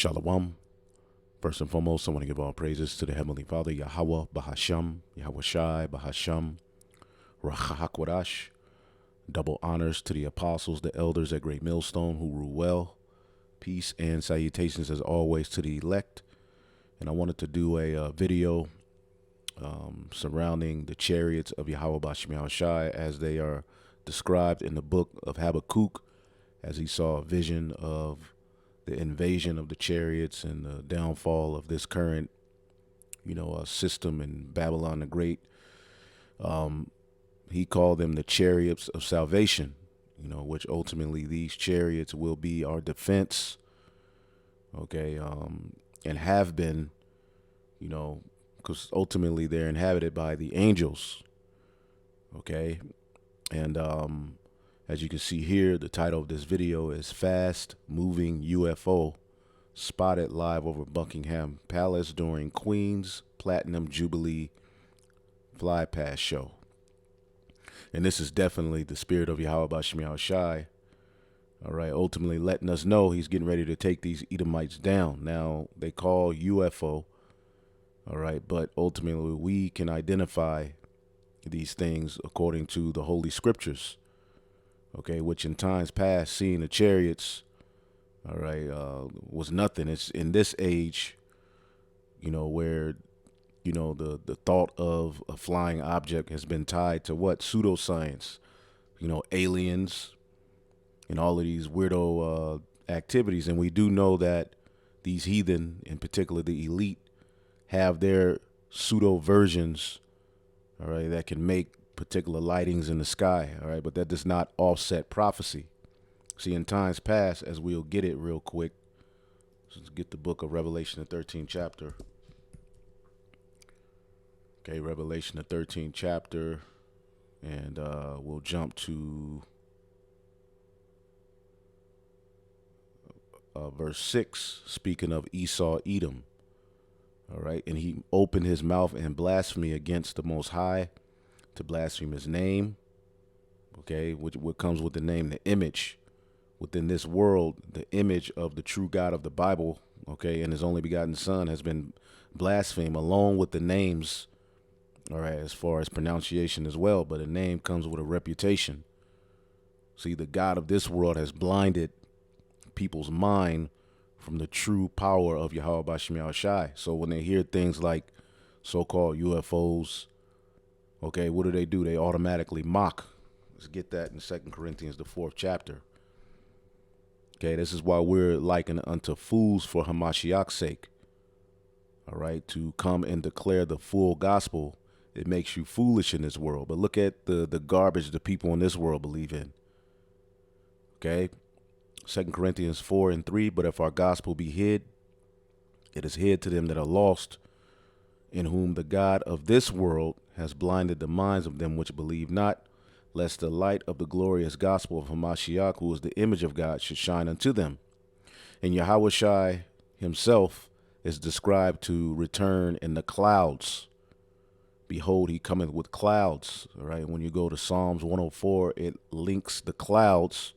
Shalom. First and foremost, I want to give all praises to the Heavenly Father, Yahweh, Bahasham, Yahweh Shai, Bahasham, Rachahakwadash. Double honors to the apostles, the elders at Great Millstone who rule well. Peace and salutations as always to the elect. And I wanted to do a video surrounding the chariots of Yahweh Bashim Shai as they are described in the book of Habakkuk, as he saw a vision of the invasion of the chariots and the downfall of this current, system in Babylon the Great. He called them the Chariots of Salvation, which ultimately these chariots will be our defense, and have been, because ultimately they're inhabited by the angels, and as you can see here, the title of this video is Fast Moving UFO Spotted Live Over Buckingham Palace During Queen's Platinum Jubilee Fly Past Show. And this is definitely the spirit of Yahweh Bashim Shai. All right, ultimately letting us know he's getting ready to take these Edomites down. Now, they call UFO, all right, but ultimately we can identify these things according to the Holy Scriptures. Which in times past, seeing the chariots, was nothing. It's in this age, where, the thought of a flying object has been tied to what? Pseudoscience, aliens, and all of these weirdo activities. And we do know that these heathen, in particular the elite, have their pseudo versions, that can make particular lightings in the sky, but that does not offset prophecy. See, in times past, as we'll get it real quick, let's get the book of Revelation, the 13th chapter. Revelation, the 13th chapter, and we'll jump to verse 6, speaking of Esau, Edom. And he opened his mouth and blasphemy against the Most High, to blaspheme his name, which what comes with the name, the image within this world, the image of the true God of the Bible, and his only begotten Son has been blasphemed, along with the names, as far as pronunciation as well. But a name comes with a reputation. See, the God of this world has blinded people's mind from the true power of Yahweh Bashim Shai. So when they hear things like so-called UFOs, what do? They automatically mock. Let's get that in 2 Corinthians, the 4th chapter. This is why we're likened unto fools for Hamashiach's sake. To come and declare the full gospel. It makes you foolish in this world. But look at the garbage the people in this world believe in. 2 Corinthians 4:3, but if our gospel be hid, it is hid to them that are lost, in whom the God of this world has blinded the minds of them which believe not, lest the light of the glorious gospel of Hamashiach, who is the image of God, should shine unto them. And Yahweh Shai himself is described to return in the clouds. Behold, he cometh with clouds. When you go to Psalms 104, it links the clouds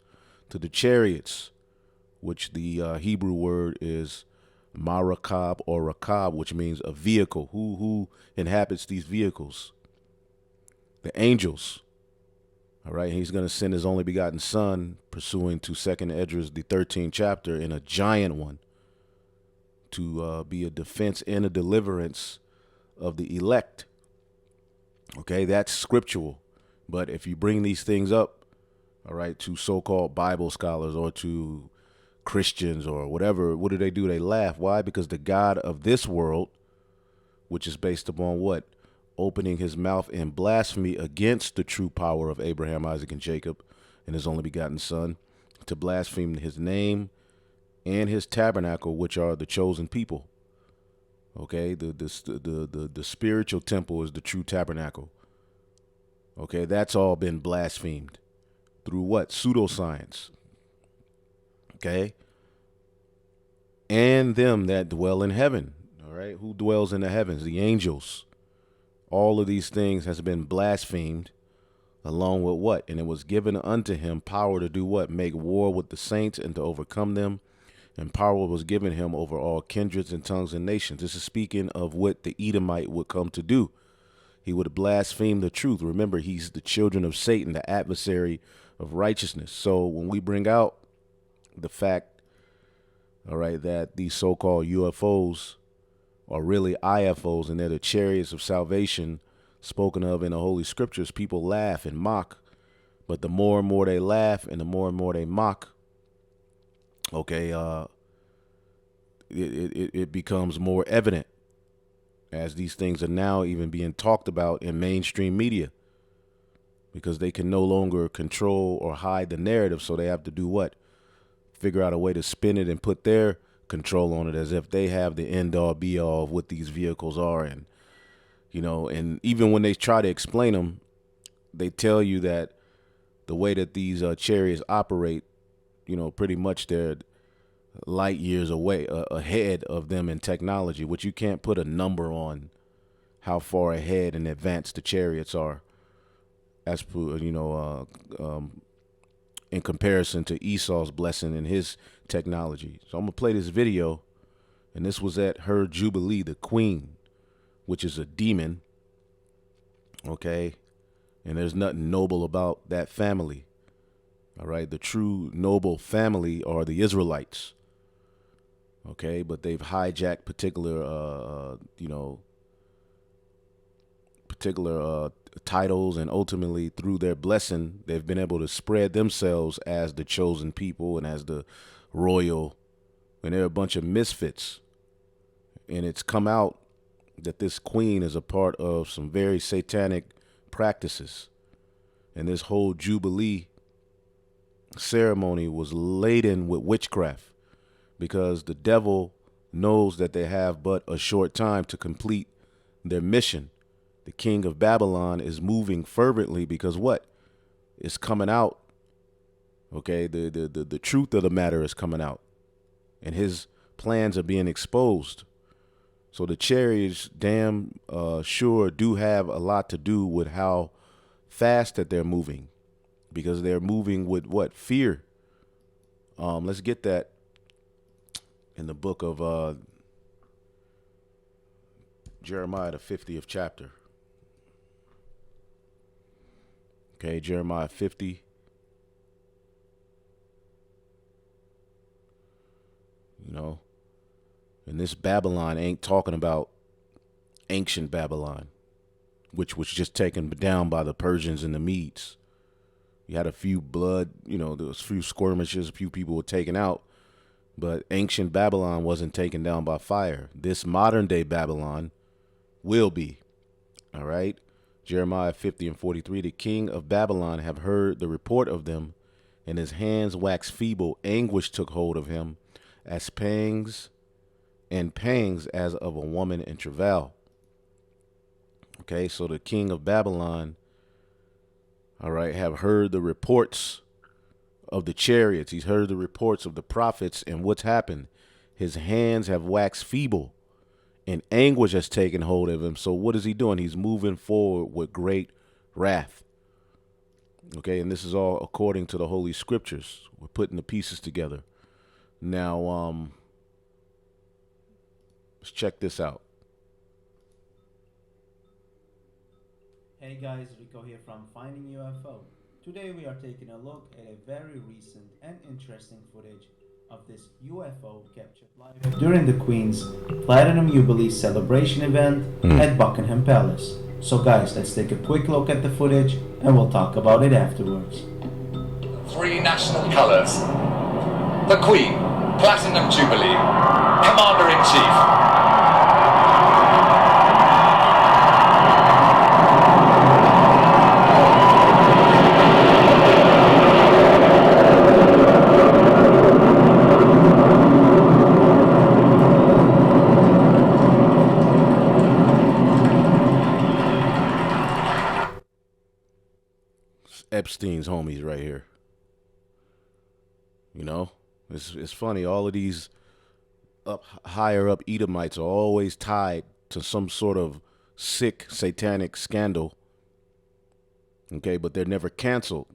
to the chariots, which the Hebrew word is Marakab or Rakab, which means a vehicle. Who inhabits these vehicles? The angels. He's going to send his only begotten Son, pursuing to 2nd Esdras, the 13th chapter, in a giant one, to be a defense and a deliverance of the elect. That's scriptural. But if you bring these things up, to so-called Bible scholars or to Christians or whatever, what do? They laugh. Why? Because the God of this world, which is based upon what? Opening his mouth in blasphemy against the true power of Abraham, Isaac, and Jacob, and his only begotten Son, to blaspheme his name and his tabernacle, which are the chosen people. The spiritual temple is the true tabernacle. That's all been blasphemed through what? Pseudoscience. And them that dwell in heaven. Who dwells in the heavens? The angels. All of these things has been blasphemed, along with what? And it was given unto him power to do what? Make war with the saints and to overcome them. and power was given him over all kindreds and tongues and nations. This is speaking of what the Edomite would come to do. He would blaspheme the truth. Remember, he's the children of Satan, the adversary of righteousness. So when we bring out the fact, all right, that these so-called UFOs are really IFOs and they're the chariots of salvation spoken of in the Holy Scriptures, people laugh and mock. But the more and more they laugh and the more they mock, okay, it becomes more evident as these things are now even being talked about in mainstream media, because they can no longer control or hide the narrative. So they have to do what? Figure out a way to spin it and put their control on it as if they have the end all be all of what these vehicles are. And, you know, and even when they try to explain them, they tell you that the way that these chariots operate, you know, pretty much they're light years away ahead of them in technology, which you can't put a number on how far ahead and advanced the chariots are, as per, you know, in comparison to Esau's blessing and his technology. So I'm gonna play this video, and this was at her Jubilee, the queen, which is a demon. Okay, and there's nothing noble about that family. All right, the true noble family are the Israelites. Okay, but they've hijacked particular, titles, and ultimately through their blessing, they've been able to spread themselves as the chosen people and as the royal, and they're a bunch of misfits. And it's come out that this queen is a part of some very satanic practices. And this whole Jubilee ceremony was laden with witchcraft, because the devil knows that they have but a short time to complete their mission. The king of Babylon is moving fervently because what? It's coming out. Okay, the truth of the matter is coming out, and his plans are being exposed. So the chariots damn sure do have a lot to do with how fast that they're moving, because they're moving with what? Fear. Let's get that in the book of Jeremiah, the 50th chapter. Okay, Jeremiah 50. You know, and this Babylon ain't talking about ancient Babylon, which was just taken down by the Persians and the Medes. You had a few blood, you know, there was a few skirmishes, a few people were taken out, but ancient Babylon wasn't taken down by fire. This modern day Babylon will be. All right. Jeremiah 50 and 43, the king of Babylon have heard the report of them, and his hands waxed feeble. Anguish took hold of him, as pangs as of a woman in travail. Okay, so the king of Babylon, all right, have heard the reports of the chariots. He's heard the reports of the prophets, and what's happened? His hands have waxed feeble, and anguish has taken hold of him. So what is he doing? He's moving forward with great wrath. Okay, and this is all according to the Holy Scriptures. We're putting the pieces together. Now, let's check this out. Hey guys, Rico here from Finding UFO. Today we are taking a look at a very recent and interesting footage of this UFO captured live during the Queen's Platinum Jubilee celebration event at Buckingham Palace. So guys, let's take a quick look at the footage and we'll talk about it afterwards. Three national colours. The Queen, Platinum Jubilee, Commander-in-Chief. Epstein's homies right here. You know, it's funny. All of these higher up Edomites are always tied to some sort of sick satanic scandal. Okay, but they're never canceled.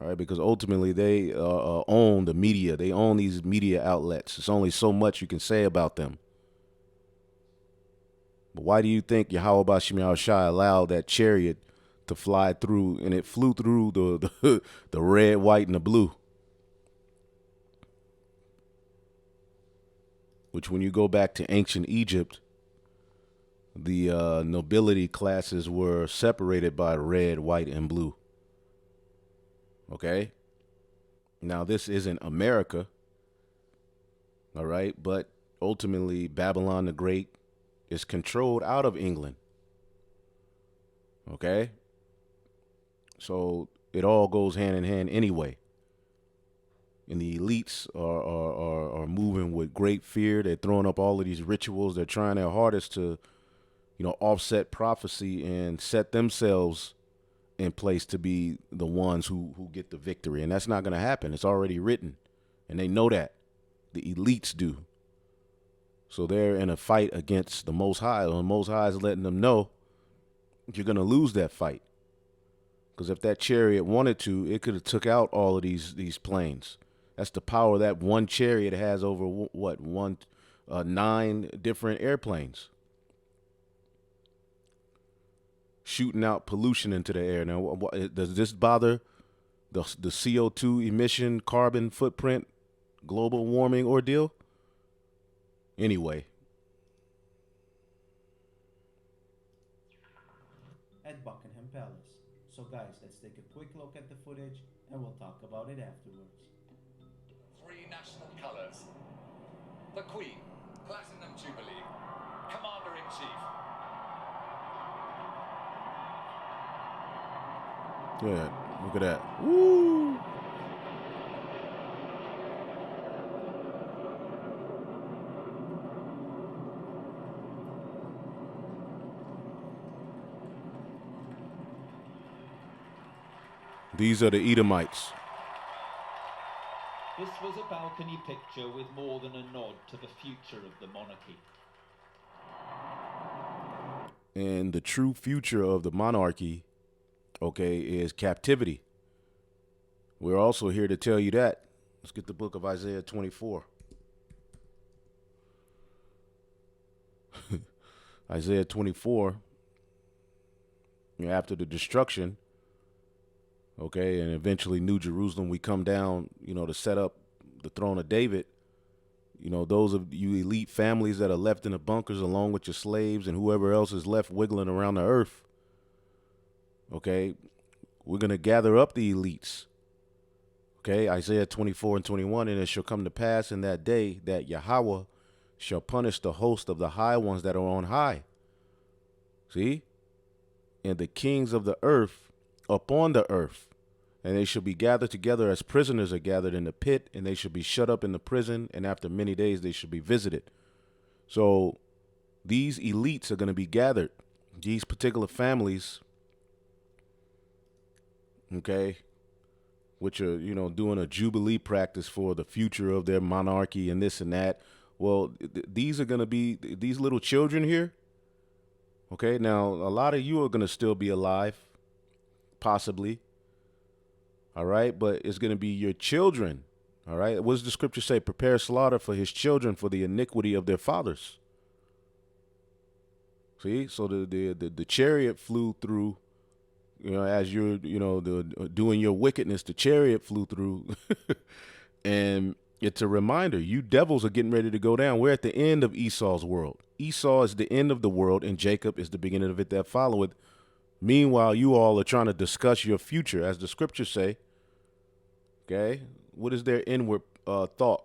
All right, because ultimately they own the media. They own these media outlets. It's only so much you can say about them. But why do you think Yahweh Bashim Yahushua allowed that chariot to fly through, and it flew through the red, white, and the blue? Which, when you go back to ancient Egypt, the nobility classes were separated by red, white, and blue. Okay? Now, this isn't America, all right? But ultimately, Babylon the Great is controlled out of England. Okay? So it all goes hand in hand anyway. And the elites are moving with great fear. They're throwing up all of these rituals. They're trying their hardest to, offset prophecy and set themselves in place to be the ones who get the victory. And that's not going to happen. It's already written. And they know that. The elites do. So they're in a fight against the Most High. And the Most High is letting them know you're going to lose that fight. Because if that chariot wanted to, it could have took out all of these planes. That's the power that one chariot has over 9 different airplanes. Shooting out pollution into the air. Now, does this bother the CO2 emission, carbon footprint, global warming ordeal? Anyway. At Buckingham Palace. So guys, let's take a quick look at the footage and we'll talk about it afterwards. 3 national colours. The Queen, Platinum Jubilee, Commander-in-Chief. Yeah, look at that. Woo! These are the Edomites. This was a balcony picture with more than a nod to the future of the monarchy. And the true future of the monarchy, okay, is captivity. We're also here to tell you that. Let's get the book of Isaiah 24. Isaiah 24, after the destruction, okay, and eventually New Jerusalem, we come down, to set up the throne of David. Those of you elite families that are left in the bunkers along with your slaves and whoever else is left wiggling around the earth, okay, we're going to gather up the elites. Okay, Isaiah 24 and 21, and it shall come to pass in that day that Yahweh shall punish the host of the high ones that are on high. See? And the kings of the earth upon the earth. And they shall be gathered together as prisoners are gathered in the pit, and they shall be shut up in the prison, and after many days they shall be visited. So these elites are going to be gathered, these particular families, okay, which are, doing a jubilee practice for the future of their monarchy and this and that. Well, these are going to be these little children here. Okay, now a lot of you are going to still be alive, possibly. All right, but it's going to be your children. All right, what does the scripture say? Prepare slaughter for his children for the iniquity of their fathers. See, so the chariot flew through. As you're, doing your wickedness, the chariot flew through. And it's a reminder, you devils are getting ready to go down. We're at the end of Esau's world. Esau is the end of the world, and Jacob is the beginning of it that followeth. Meanwhile, you all are trying to discuss your future, as the scriptures say. Okay? What is their inward thought?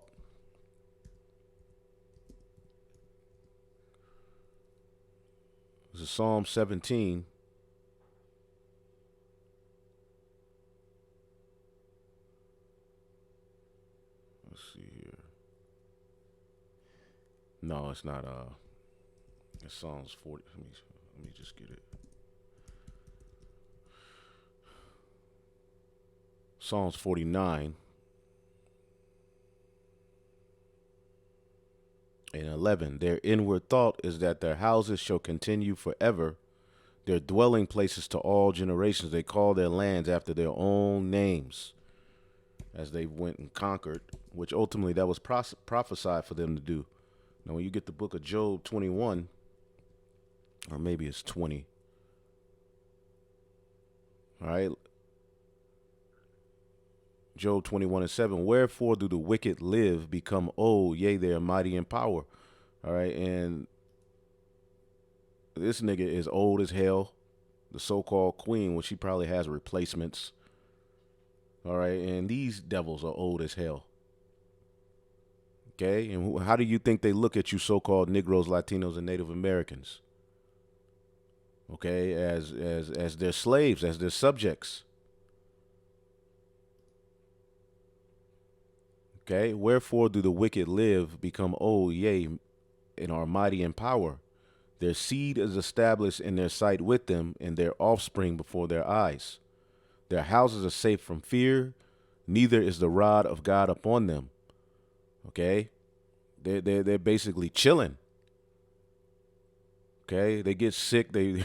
This is Psalm 17. No, it's not. It's Psalms 40. Let me just get it. Psalms 49 and 11. Their inward thought is that their houses shall continue forever, their dwelling places to all generations. They call their lands after their own names. as they went and conquered, which ultimately that was prophesied for them to do. Now, when you get the book of Job 21, or maybe it's 20, all right, Job 21:7, wherefore do the wicked live, become old, yea, they are mighty in power. All right, and this nigga is old as hell. The so-called queen, which she probably has replacements. All right, and these devils are old as hell. Okay, and how do you think they look at you so-called Negroes, Latinos, and Native Americans? Okay, as their slaves, as their subjects. Okay, wherefore do the wicked live, become old, yea, and are mighty in power? Their seed is established in their sight with them, and their offspring before their eyes. Their houses are safe from fear, neither is the rod of God upon them. Okay, they're basically chilling. Okay, they get sick, they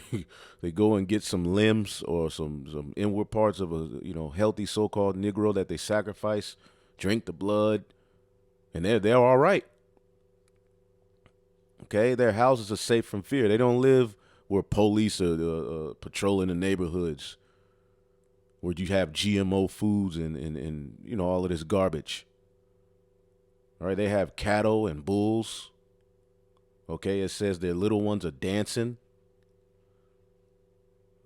they go and get some limbs or some inward parts of a healthy so-called Negro that they sacrifice, drink the blood, and they're all right. Okay, their houses are safe from fear. They don't live where police are patrolling the neighborhoods, where you have GMO foods and all of this garbage. All right, they have cattle and bulls. Okay, it says their little ones are dancing.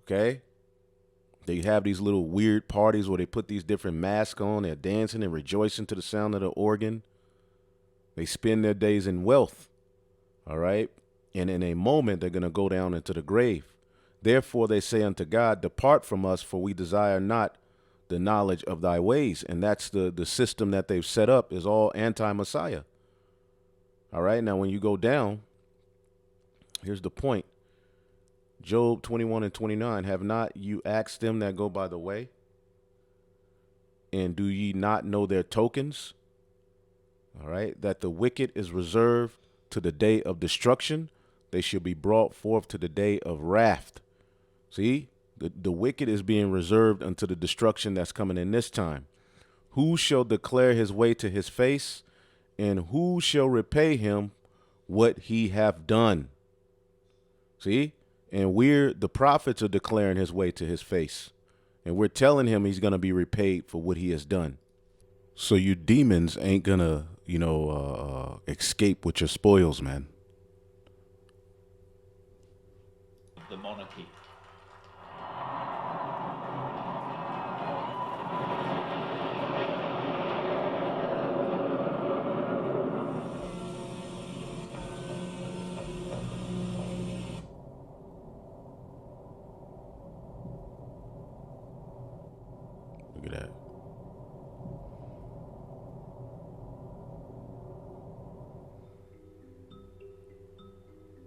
Okay, they have these little weird parties where they put these different masks on. They're dancing and rejoicing to the sound of the organ. They spend their days in wealth. All right, and in a moment they're going to go down into the grave. Therefore they say unto God, depart from us, for we desire not the knowledge of thy ways. And that's the system that they've set up, is all anti-Messiah. All right, now when you go down, here's the point. Job 21:29, have not you asked them that go by the way? And do ye not know their tokens? All right, that the wicked is reserved to the day of destruction, they shall be brought forth to the day of wrath. See, the wicked is being reserved unto the destruction that's coming in this time. Who shall declare his way to his face, and who shall repay him what he hath done? See, and the prophets are declaring his way to his face, and we're telling him he's going to be repaid for what he has done. So you demons ain't gonna, escape with your spoils, man. The monarchy. Look at that.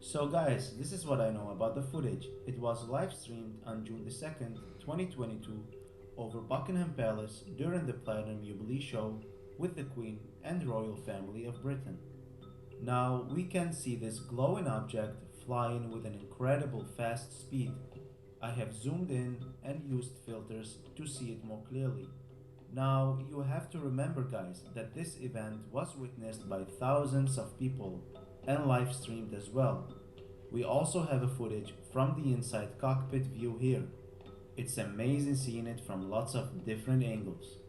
So guys, this is what I know about the footage. It was live streamed on June the 2nd, 2022 over Buckingham Palace during the Platinum Jubilee show with the Queen and royal family of Britain. Now we can see this glowing object flying with an incredible fast speed. I have zoomed in and used filters to see it more clearly. Now you have to remember guys that this event was witnessed by thousands of people and live streamed as well. We also have a footage from the inside cockpit view here. It's amazing seeing it from lots of different angles.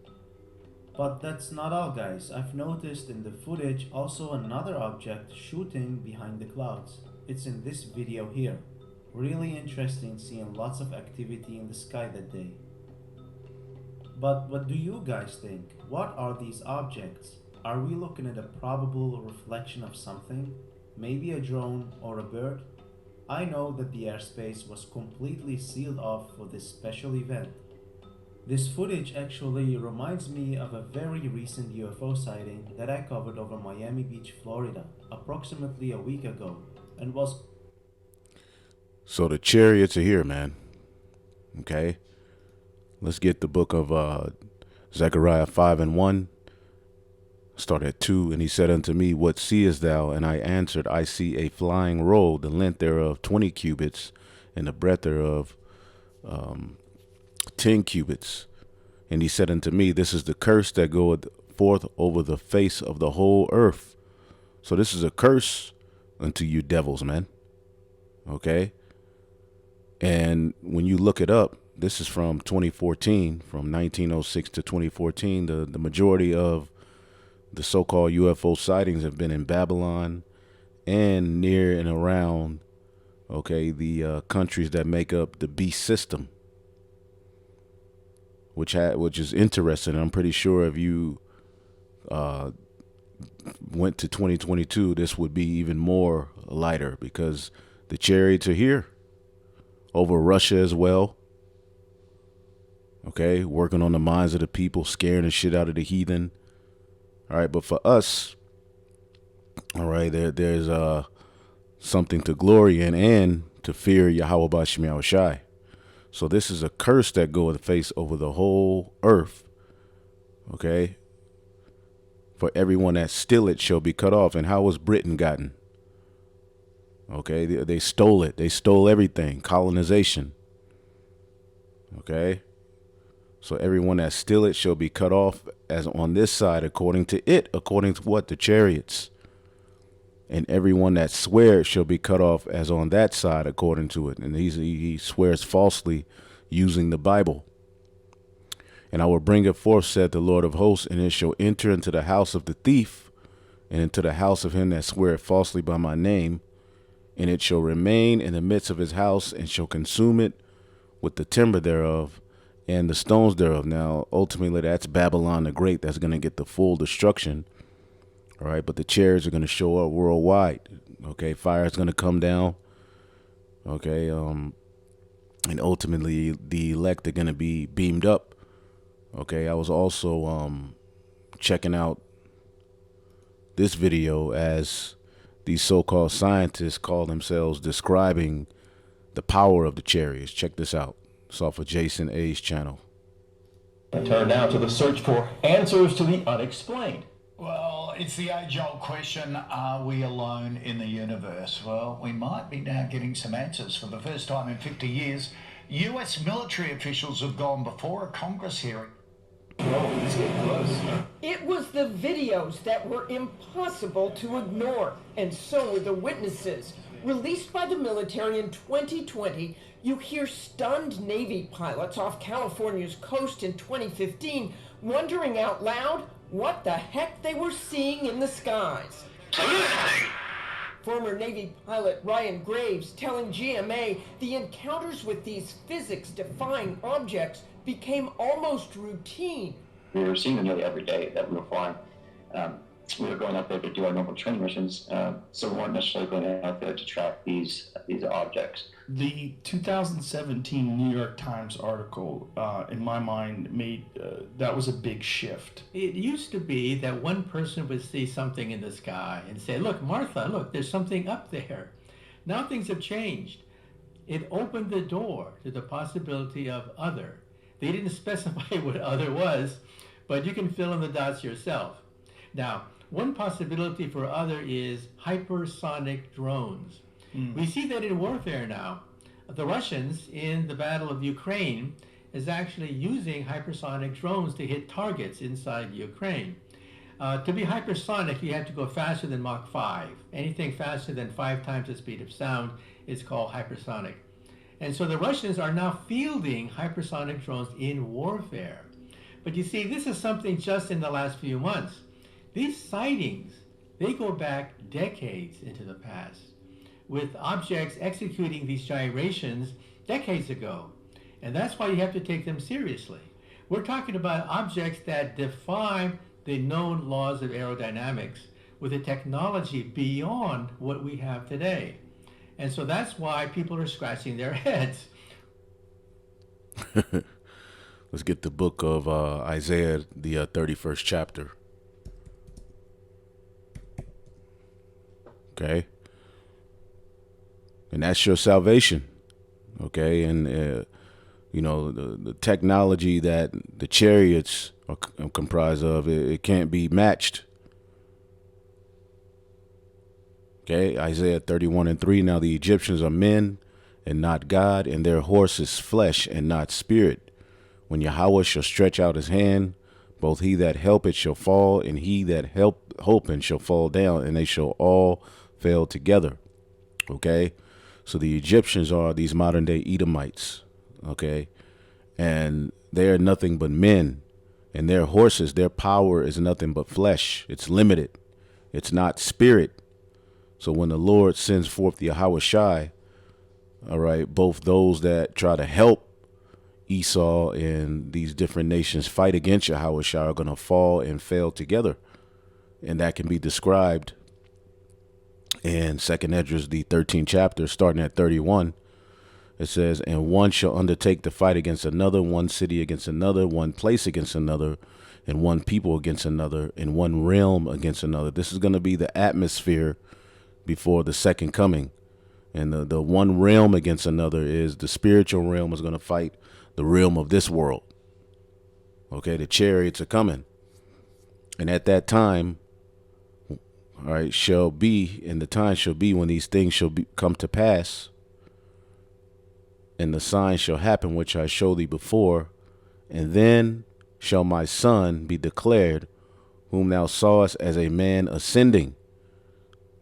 But that's not all guys, I've noticed in the footage also another object shooting behind the clouds. It's in this video here. Really interesting seeing lots of activity in the sky that day. But what do you guys think? What are these objects? Are we looking at a probable reflection of something? Maybe a drone or a bird? I know that the airspace was completely sealed off for this special event. This footage actually reminds me of a very recent UFO sighting that I covered over Miami Beach, Florida, approximately a week ago, and was... So the chariots are here, man. Okay. Let's get the book of Zechariah 5:1. Start at 2. And he said unto me, what seest thou? And I answered, I see a flying roll, the length thereof 20 cubits, and the breadth thereof 10 cubits. And he said unto me, this is the curse that goeth forth over the face of the whole earth. So this is a curse unto you devils, man. Okay. And when you look it up, this is from 2014, from 1906 to 2014. The majority of the so-called UFO sightings have been in Babylon and near and around, okay, the countries that make up the beast system, which is interesting. I'm pretty sure if you went to 2022, this would be even more lighter, because the chariots are here over Russia as well. Okay, working on the minds of the people, scaring the shit out of the heathen. All right, but for us, all right, there's something to glory in and to fear Yahweh B'Shem Yahushai. So this is a curse that goeth face over the whole earth. Okay, for everyone that steal it shall be cut off. And how was Britain gotten? Okay, they stole it. They stole everything. Colonization. Okay, so everyone that steal it shall be cut off, as on this side, according to what? The chariots. And everyone that swears shall be cut off, as on that side, according to it. And he swears falsely using the Bible. And I will bring it forth, said the Lord of hosts, and it shall enter into the house of the thief, and into the house of him that sweareth falsely by my name, and it shall remain in the midst of his house, and shall consume it with the timber thereof and the stones thereof. Now, ultimately, that's Babylon the Great. That's going to get the full destruction. All right, but the chariots are going to show up worldwide. Okay, fire is going to come down. Okay, and ultimately the elect are going to be beamed up. Okay, I was also checking out this video as these so-called scientists call themselves describing the power of the chariots. Check this out. It's off of Jason A's channel. Turn now to the search for answers to the unexplained. Well, it's the age-old question, are we alone in the universe? Well, we might be now getting some answers. For the first time in 50 years, US military officials have gone before a Congress hearing. It was the videos that were impossible to ignore, and so were the witnesses. Released by the military in 2020, you hear stunned Navy pilots off California's coast in 2015 wondering out loud what the heck they were seeing in the skies. Former Navy pilot Ryan Graves telling GMA the encounters with these physics-defying objects became almost routine. We were seeing them nearly every day that we were flying. We were going out there to do our normal training missions, so we weren't necessarily going out there to track these objects. The 2017 New York Times article, in my mind, made that was a big shift. It used to be that one person would see something in the sky and say, look, Martha, look, there's something up there. Now things have changed. It opened the door to the possibility of other. They didn't specify what other was, but you can fill in the dots yourself. Now, one possibility for other is hypersonic drones. We see that in warfare now. The Russians in the Battle of Ukraine is actually using hypersonic drones to hit targets inside Ukraine. To be hypersonic, you have to go faster than Mach 5. Anything faster than 5 times the speed of sound is called hypersonic. And so the Russians are now fielding hypersonic drones in warfare. But you see, this is something just in the last few months. These sightings, they go back decades into the past, with objects executing these gyrations decades ago. And that's why you have to take them seriously. We're talking about objects that defy the known laws of aerodynamics with a technology beyond what we have today. And so that's why people are scratching their heads. Let's get the book of Isaiah, the 31st chapter. Okay. And that's your salvation. Okay. And, you know, the technology that the chariots are comprised of, it can't be matched. Okay. Isaiah 31:3. Now the Egyptians are men and not God, and their horse is flesh and not spirit, When Yahweh shall stretch out his hand, both he that helpeth shall fall, and he that hoping shall fall down, and they shall all fail together. Okay? So the Egyptians are these modern day Edomites. Okay? And they are nothing but men. And their horses, their power is nothing but flesh. It's limited. It's not spirit. So when the Lord sends forth the Yahweh Shai, all right, both those that try to help Esau and these different nations fight against Yahweh Shai are going to fall and fail together. And that can be described in 2nd Esdras, the 13th chapter, starting at 31. It says, and one shall undertake to fight against another, one city against another, one place against another, and one people against another, and one realm against another. This is going to be the atmosphere before the second coming. And the one realm against another is the spiritual realm is going to fight the realm of this world. Okay, the chariots are coming. And at that time, all right, shall be, and the time shall be when these things shall come to pass, and the sign shall happen which I showed thee before, and then shall my son be declared, whom thou sawest as a man ascending.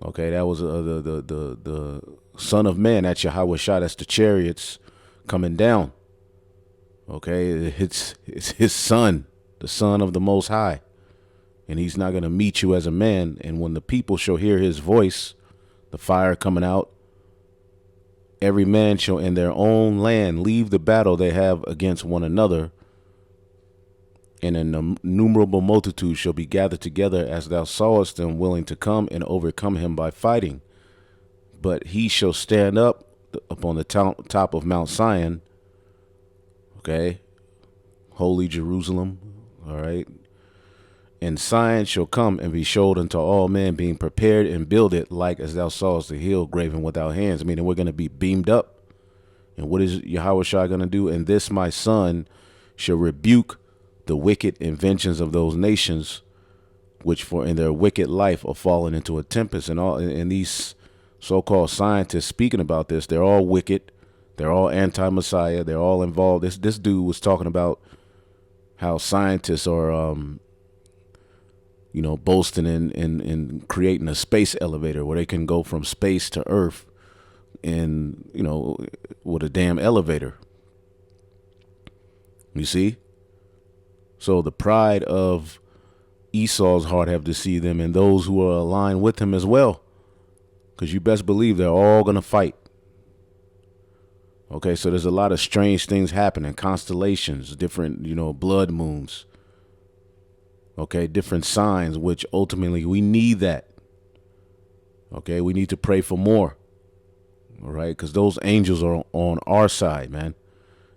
Okay, that was the Son of Man. That's Yahweh Shai. That's the chariots coming down. Okay, it's his son, the Son of the Most High. And he's not going to meet you as a man. And when the people shall hear his voice, the fire coming out, every man shall in their own land leave the battle they have against one another, and an innumerable multitude shall be gathered together as thou sawest them, willing to come and overcome him by fighting. But he shall stand up upon the top of Mount Zion, okay, holy Jerusalem, all right, and Zion shall come and be showed unto all men, being prepared and builded like as thou sawest the hill graven without hands. Meaning we're going to be beamed up. And what is Yahweh Shai going to do? And this my son shall rebuke the wicked inventions of those nations, which for in their wicked life are fallen into a tempest. And these so-called scientists speaking about this, they're all wicked. They're all anti-Messiah. They're all involved. This dude was talking about how scientists are, boasting in creating a space elevator where they can go from space to Earth in, with a damn elevator. You see? So the pride of Esau's heart have deceived them, and those who are aligned with him as well. Because you best believe they're all going to fight. Okay, so there's a lot of strange things happening. Constellations, different, blood moons. Okay, different signs, which ultimately we need that. Okay, we need to pray for more. All right, because those angels are on our side, man.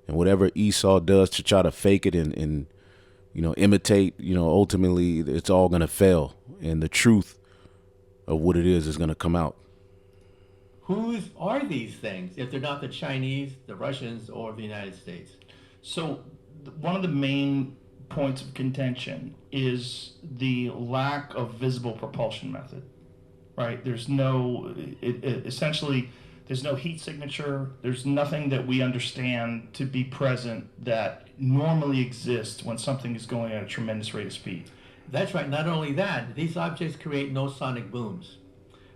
And whatever Esau does to try to fake it and imitate, ultimately it's all going to fail. And the truth of what it is going to come out. Whose are these things if they're not the Chinese, the Russians, or the United States? So one of the main points of contention is the lack of visible propulsion method, right? There's no, essentially, there's no heat signature. There's nothing that we understand to be present that normally exists when something is going at a tremendous rate of speed. That's right. Not only that, these objects create no sonic booms.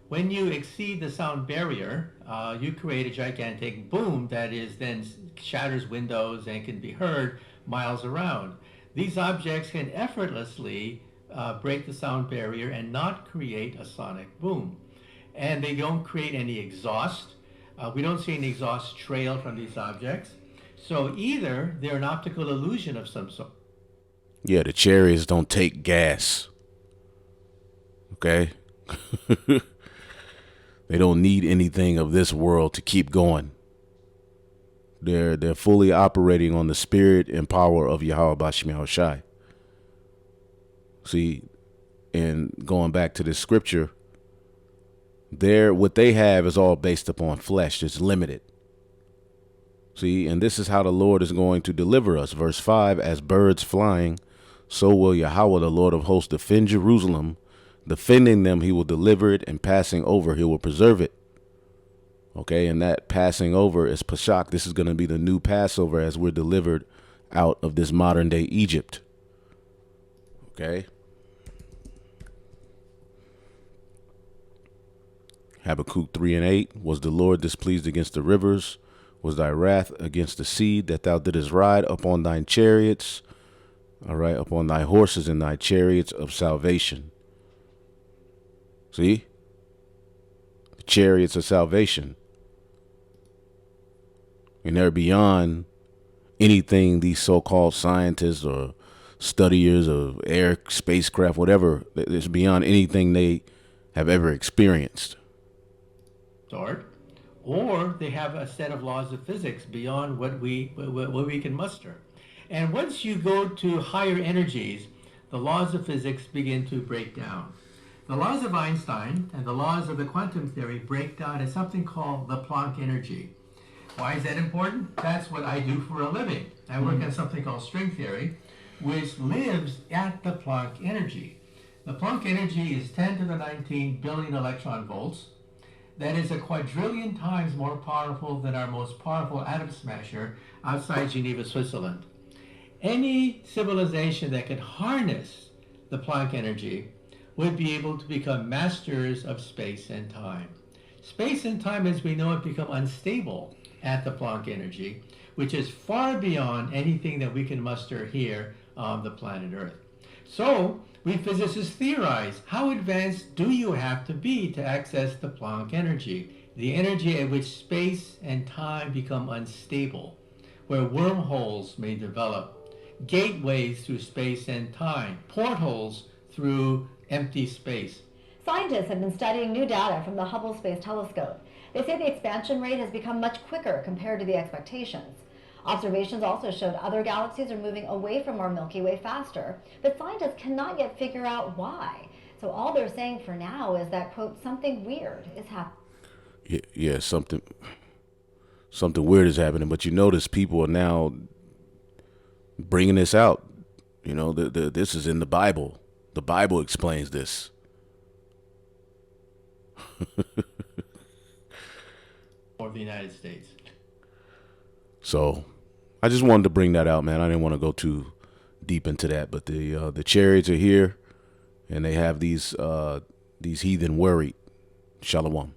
When you exceed the sound barrier, you create a gigantic boom that is then shatters windows and can be heard miles around. These objects can effortlessly break the sound barrier and not create a sonic boom. And they don't create any exhaust. We don't see any exhaust trail from these objects. So either they're an optical illusion of some sort. Yeah, the chariots don't take gas. Okay? They don't need anything of this world to keep going. They're fully operating on the spirit and power of Yahweh Bashim Yahushai. See, and going back to this scripture, what they have is all based upon flesh. It's limited. See, and this is how the Lord is going to deliver us. Verse 5, as birds flying, so will Yahweh, the Lord of hosts, defend Jerusalem. Defending them, he will deliver it, and passing over, he will preserve it. Okay, and that passing over is Pashak. This is going to be the new Passover as we're delivered out of this modern day Egypt. Okay. Habakkuk 3:8. Was the Lord displeased against the rivers? Was thy wrath against the sea, that thou didst ride upon thine chariots? All right, upon thy horses and thy chariots of salvation. See? The chariots of salvation. And they're beyond anything these so-called scientists or studiers of air, spacecraft, whatever. It's beyond anything they have ever experienced. Or they have a set of laws of physics beyond what we can muster. And once you go to higher energies, the laws of physics begin to break down. The laws of Einstein and the laws of the quantum theory break down in something called the Planck energy. Why is that important? That's what I do for a living. I work on something called string theory, which lives at the Planck energy. The Planck energy is 10 to the 19 billion electron volts. That is a quadrillion times more powerful than our most powerful atom smasher outside Geneva, Switzerland. Any civilization that could harness the Planck energy would be able to become masters of space and time. Space and time as we know it become unstable at the Planck energy, which is far beyond anything that we can muster here on the planet Earth. So we physicists theorize, how advanced do you have to be to access the Planck energy, the energy at which space and time become unstable, where wormholes may develop, gateways through space and time, portholes through empty space. Scientists have been studying new data from the Hubble Space Telescope. They say the expansion rate has become much quicker compared to the expectations. Observations also showed other galaxies are moving away from our Milky Way faster, but scientists cannot yet figure out why. So all they're saying for now is that, quote, something weird is happening. Yeah, something weird is happening. But you notice people are now bringing this out. You know, this is in the Bible. The Bible explains this. Or the United States. So I just wanted to bring that out, man. I didn't want to go too deep into that, but the chariots are here, and they have these heathen worried. Shalom.